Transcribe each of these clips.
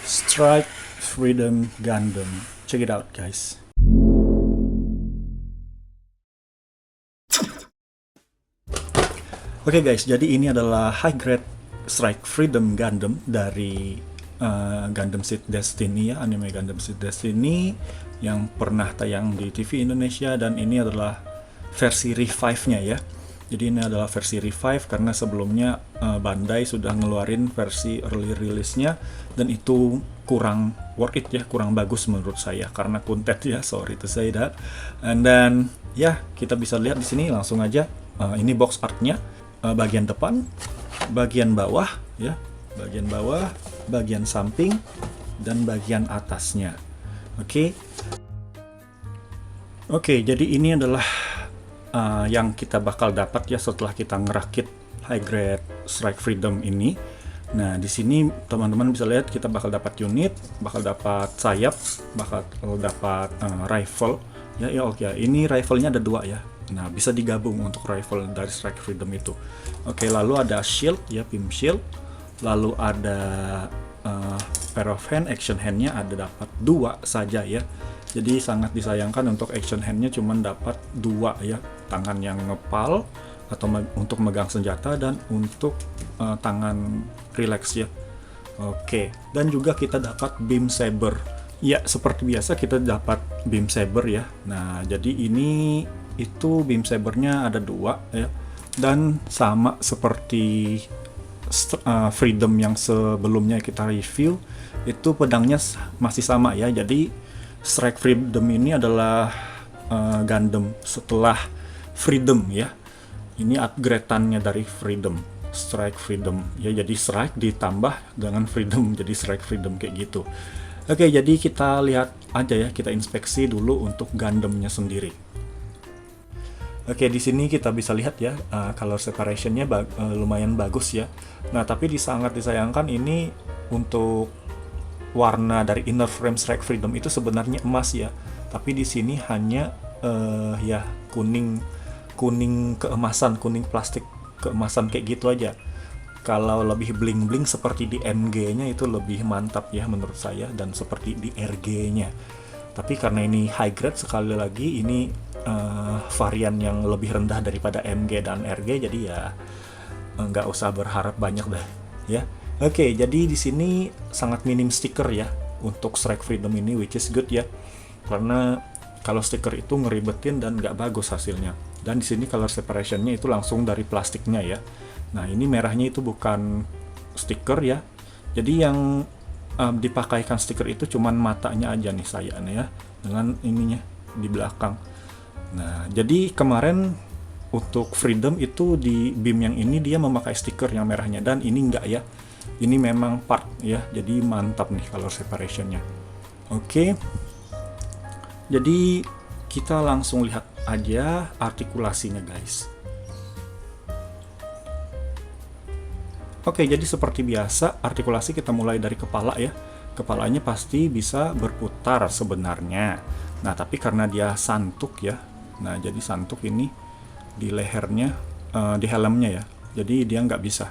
Strike Freedom Gundam. Check it out, guys. Oke guys, jadi ini adalah high grade Strike Freedom Gundam dari Gundam Seed Destiny ya, anime Gundam Seed Destiny yang pernah tayang di TV Indonesia, dan ini adalah versi revive-nya ya. Jadi ini adalah versi revive karena sebelumnya Bandai sudah ngeluarin versi early release-nya dan itu kurang worth it ya, kurang bagus menurut saya karena kuntet ya, sorry to say that. And then ya, kita bisa lihat di sini langsung aja ini box art-nya. Bagian depan, bagian bawah ya, bagian bawah, bagian samping, dan bagian atasnya. Oke, jadi ini adalah yang kita bakal dapat ya setelah kita ngerakit high grade Strike Freedom ini. Nah, di sini teman-teman bisa lihat kita bakal dapat unit, bakal dapat sayap, bakal dapat rifle ya. Oke, ini rifle-nya ada dua ya. Nah, bisa digabung untuk rifle dari Strike Freedom itu. Oke, lalu ada shield ya, beam shield. Lalu ada pair of hand, action hand-nya ada dapat dua saja ya. Jadi sangat disayangkan untuk action hand-nya cuma dapat dua ya. Tangan yang ngepal atau untuk megang senjata, dan untuk tangan relax ya. Oke, dan juga kita dapat beam saber. Ya, seperti biasa kita dapat beam saber ya. Nah, jadi ini itu beam sabernya ada dua ya, dan sama seperti Freedom yang sebelumnya kita review, itu pedangnya masih sama ya. Jadi Strike Freedom ini adalah Gundam setelah Freedom ya. Ini upgrade-annya dari Freedom, Strike Freedom ya. Jadi Strike ditambah dengan Freedom, jadi Strike Freedom kayak gitu. Oke, jadi kita lihat aja ya, kita inspeksi dulu untuk Gundamnya sendiri. Oke, di sini kita bisa lihat ya, color separation-nya lumayan bagus ya. Nah, tapi sangat disayangkan ini untuk warna dari inner frame Strike Freedom itu sebenarnya emas ya. Tapi di sini hanya ya kuning keemasan, kuning plastik keemasan kayak gitu aja. Kalau lebih bling-bling seperti di MG-nya itu lebih mantap ya menurut saya, dan seperti di RG-nya. Tapi karena ini high grade, sekali lagi ini varian yang lebih rendah daripada MG dan RG, jadi ya nggak usah berharap banyak dah ya. Oke, jadi di sini sangat minim stiker ya untuk Strike Freedom ini, which is good ya, karena kalau stiker itu ngeribetin dan nggak bagus hasilnya. Dan di sini color separation-nya itu langsung dari plastiknya ya. Nah, ini merahnya itu bukan stiker ya, jadi yang dipakaikan stiker itu cuman matanya aja nih saya nih ya, dengan ininya di belakang. Nah, jadi kemarin untuk Freedom itu di beam yang ini dia memakai stiker yang merahnya, dan ini enggak ya. Ini memang part ya, jadi mantap nih color separation-nya. Oke. Jadi kita langsung lihat aja artikulasinya, guys. Oke, jadi seperti biasa artikulasi kita mulai dari kepala ya. Kepalanya pasti bisa berputar sebenarnya. Nah, tapi karena dia santuk ya. Nah, jadi santuk ini di lehernya, di helmnya ya. Jadi dia nggak bisa.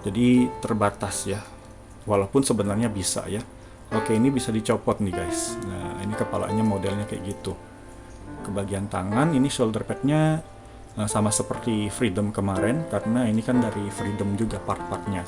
Jadi terbatas ya. Walaupun sebenarnya bisa ya. Oke, ini bisa dicopot nih guys. Nah, ini kepalanya modelnya kayak gitu. Ke bagian tangan, ini shoulder pad-nya sama seperti Freedom kemarin, karena ini kan dari Freedom juga part-partnya.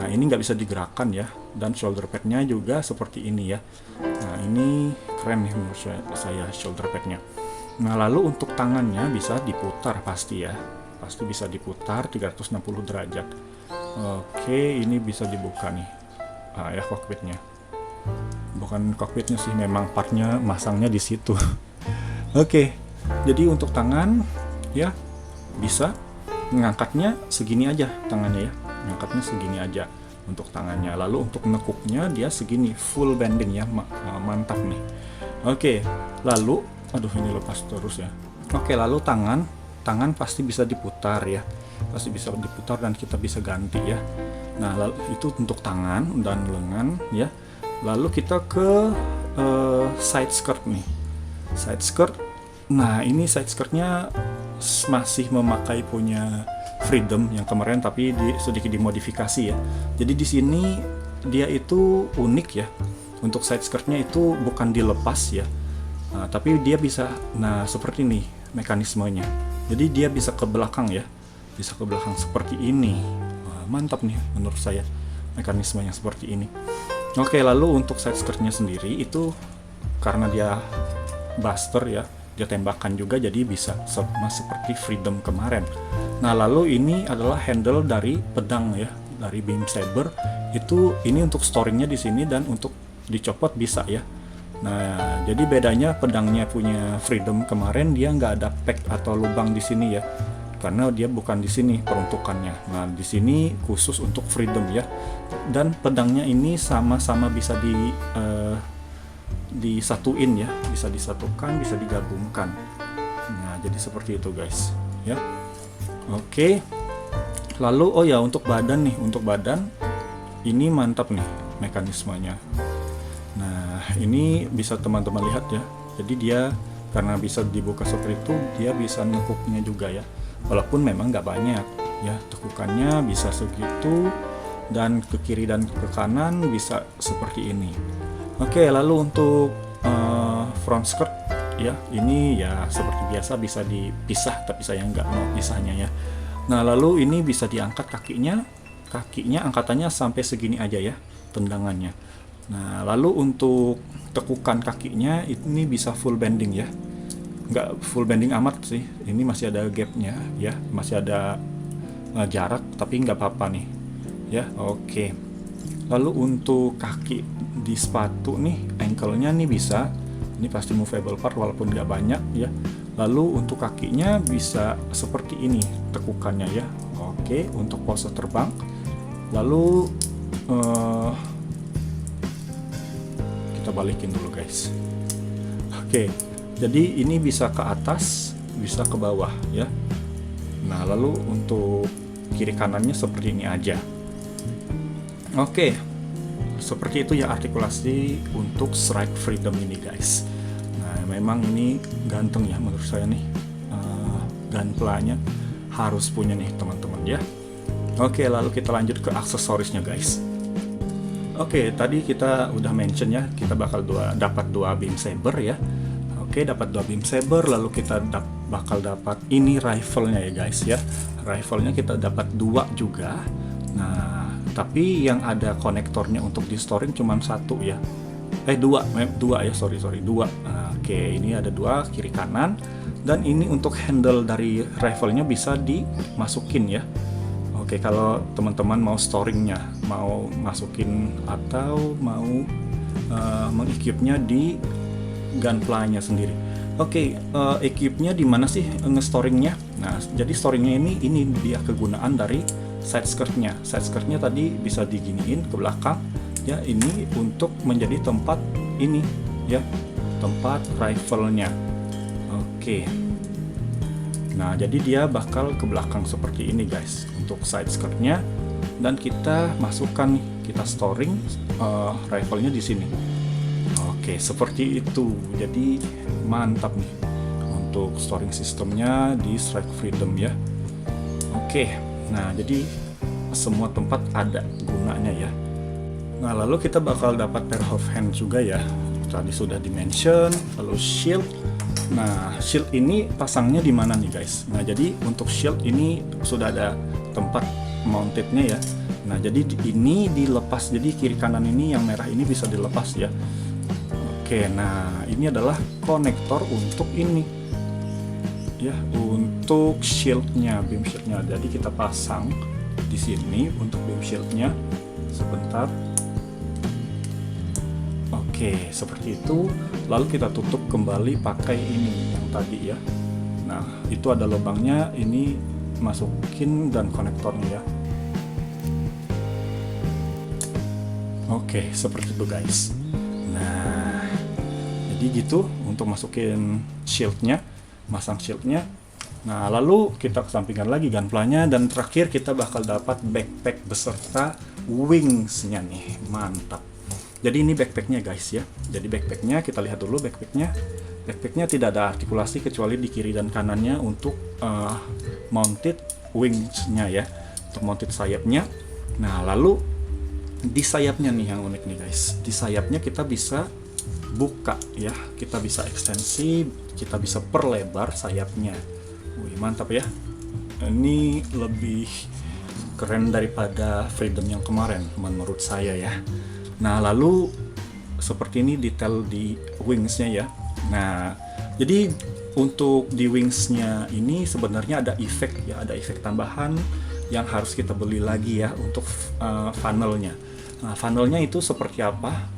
Nah, ini nggak bisa digerakkan ya. Dan shoulder pad-nya juga seperti ini ya. Nah, ini keren nih menurut saya shoulder pad-nya. Nah, lalu untuk tangannya bisa diputar pasti ya. Pasti bisa diputar 360 derajat. Oke, ini bisa dibuka nih. Ya cockpitnya. Bukan cockpitnya sih, memang partnya masangnya di situ. Oke, jadi untuk tangan ya bisa ngangkatnya segini aja tangannya ya. Ngangkatnya segini aja untuk tangannya. Lalu untuk nekuknya dia segini, full bending ya. Mantap nih. Oke, lalu aduh ini lepas terus ya. Oke, lalu tangan pasti bisa diputar ya. Pasti bisa diputar dan kita bisa ganti ya. Nah, lalu itu untuk tangan dan lengan ya. Lalu kita ke side skirt nih. Side skirt. Nah, ini side skirtnya masih memakai punya Freedom yang kemarin, tapi sedikit dimodifikasi ya. Jadi di sini dia itu unik ya. Untuk side skirtnya itu bukan dilepas ya, tapi dia bisa, nah seperti ini mekanismenya. Jadi dia bisa ke belakang ya, bisa ke belakang seperti ini. Mantap nih menurut saya mekanismenya seperti ini. Oke, lalu untuk side skirtnya sendiri itu karena dia buster ya, dia tembakan juga, jadi bisa sama seperti Freedom kemarin. Nah, lalu ini adalah handle dari pedang ya, dari beam saber. Itu ini untuk storingnya di sini, dan untuk dicopot bisa ya. Nah, jadi bedanya pedangnya punya Freedom kemarin dia nggak ada pack atau lubang di sini ya, karena dia bukan di sini peruntukannya. Nah, di sini khusus untuk Freedom ya. Dan pedangnya ini sama-sama bisa disatuin ya, bisa disatukan, bisa digabungkan. Nah, jadi seperti itu guys ya. Oke. Lalu oh ya, untuk badan nih, untuk badan ini mantap nih mekanismenya. Nah, ini bisa teman-teman lihat ya. Jadi dia karena bisa dibuka seperti itu, dia bisa nekuknya juga ya. Walaupun memang nggak banyak ya, tekukannya bisa segitu, dan ke kiri dan ke kanan bisa seperti ini. Oke, lalu untuk front skirt ya, ini ya seperti biasa bisa dipisah, tapi saya nggak mau pisahnya ya. Nah, lalu ini bisa diangkat kakinya angkatannya sampai segini aja ya, tendangannya. Nah, lalu untuk tekukan kakinya ini bisa full bending ya, nggak full bending amat sih, ini masih ada gapnya ya, masih ada jarak, tapi nggak apa-apa nih ya. Oke, lalu untuk kaki di sepatu nih, ankle-nya nih bisa, ini pasti movable part walaupun nggak banyak ya. Lalu untuk kakinya bisa seperti ini tekukannya ya. Oke, untuk pose terbang. Lalu kita balikin dulu guys. Oke, jadi ini bisa ke atas, bisa ke bawah ya. Nah, lalu untuk kiri kanannya seperti ini aja. Oke, seperti itu ya artikulasi untuk Strike Freedom ini guys. Nah, memang ini ganteng ya menurut saya nih. Gunpla-nya harus punya nih teman-teman ya. Oke, lalu kita lanjut ke aksesorisnya guys. Oke, tadi kita udah mention ya, kita bakal dapat 2 beam saber ya. Oke, dapat 2 beam saber, lalu kita bakal dapat ini rifle-nya ya guys ya. Rifle-nya kita dapat 2 juga. Nah, tapi yang ada konektornya untuk di storing cuma 1 ya. Dua ya, sorry 2. Oke, ini ada 2 kiri kanan, dan ini untuk handle dari rifle-nya bisa dimasukin ya. Oke, kalau teman-teman mau storingnya, mau masukin atau mau mengequipnya di gunpla-nya sendiri. Oke, equipnya di mana sih nge-storingnya? Nah, jadi storingnya ini dia kegunaan dari side skirtnya. Side skirtnya tadi bisa diginiin ke belakang ya, ini untuk menjadi tempat ini ya, tempat rifle-nya. Oke. Nah, jadi dia bakal ke belakang seperti ini guys untuk side skirtnya, dan kita masukkan nih, kita storing rifle-nya di sini. Oke, seperti itu. Jadi mantap nih untuk storing sistemnya di Strike Freedom ya. Oke, nah jadi semua tempat ada gunanya ya. Nah, lalu kita bakal dapat pair of hand juga ya. Tadi sudah dimention, lalu shield. Nah, shield ini pasangnya di mana nih guys? Nah, jadi untuk shield ini sudah ada tempat mountednya ya. Nah, jadi ini dilepas, jadi kiri kanan ini yang merah ini bisa dilepas ya. Oke, nah ini adalah konektor untuk ini ya, untuk shieldnya, beam shieldnya. Jadi kita pasang di sini untuk beam shieldnya. Sebentar. Oke, seperti itu. Lalu kita tutup kembali pakai ini yang tadi ya. Nah, itu ada lubangnya, ini masukin dan konektornya ya. Oke, seperti itu guys. Nah, jadi gitu untuk masukin shieldnya, masang shieldnya. Nah, lalu kita kesampingkan lagi gunpla-nya, dan terakhir kita bakal dapat backpack beserta wingsnya nih. Mantap. Jadi ini backpacknya guys ya. Jadi backpacknya kita lihat dulu backpacknya. Backpacknya tidak ada artikulasi kecuali di kiri dan kanannya untuk mounted wingsnya ya, untuk mounted sayapnya. Nah, lalu Di sayapnya nih yang unik nih guys. Di sayapnya kita bisa buka ya, kita bisa ekstensi, kita bisa perlebar sayapnya. Wih, mantap ya. Ini lebih keren daripada Freedom yang kemarin menurut saya ya. Nah, lalu seperti ini detail di wingsnya ya. Nah, jadi untuk di wingsnya ini sebenarnya ada efek ya, ada efek tambahan yang harus kita beli lagi ya untuk funnelnya. Nah, funnelnya itu seperti apa?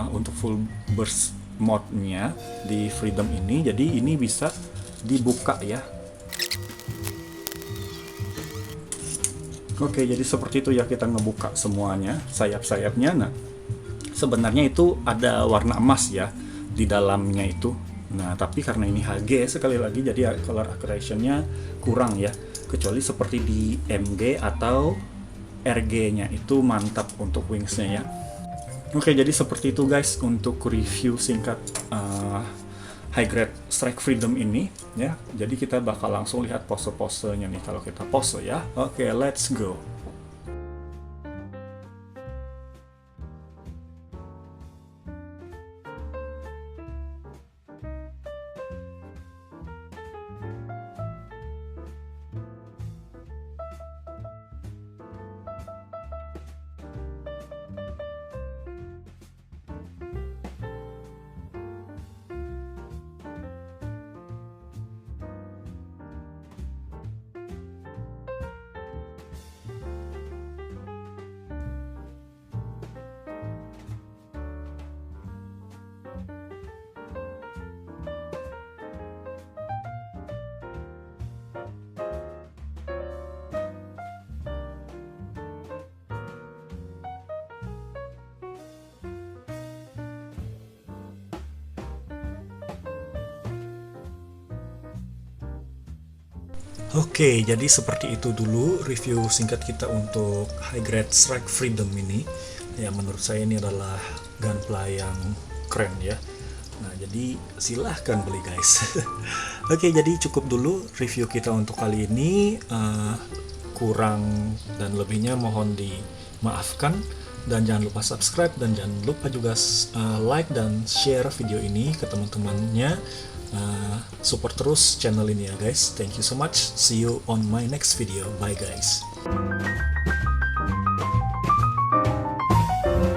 Untuk full burst mode-nya di Freedom ini, jadi ini bisa dibuka ya. Oke, jadi seperti itu ya, kita ngebuka semuanya sayap-sayapnya. Nah, sebenarnya itu ada warna emas ya di dalamnya itu. Nah, tapi karena ini HG sekali lagi, jadi color accuracy-nya kurang ya. Kecuali seperti di MG atau RG-nya itu mantap untuk wingsnya ya. Oke, jadi seperti itu guys untuk review singkat high grade Strike Freedom ini ya. Jadi kita bakal langsung lihat pose-posenya nih kalau kita pose ya. Oke, let's go. Oke, jadi seperti itu dulu review singkat kita untuk high grade Strike Freedom ini. Ya, menurut saya ini adalah gunpla yang keren ya. Nah, jadi silahkan beli guys. Oke, jadi cukup dulu review kita untuk kali ini. Kurang dan lebihnya mohon dimaafkan. Dan jangan lupa subscribe, dan jangan lupa juga like dan share video ini ke teman-temannya. Support terus channel ini ya guys. Thank you so much. See you on my next video. Bye guys.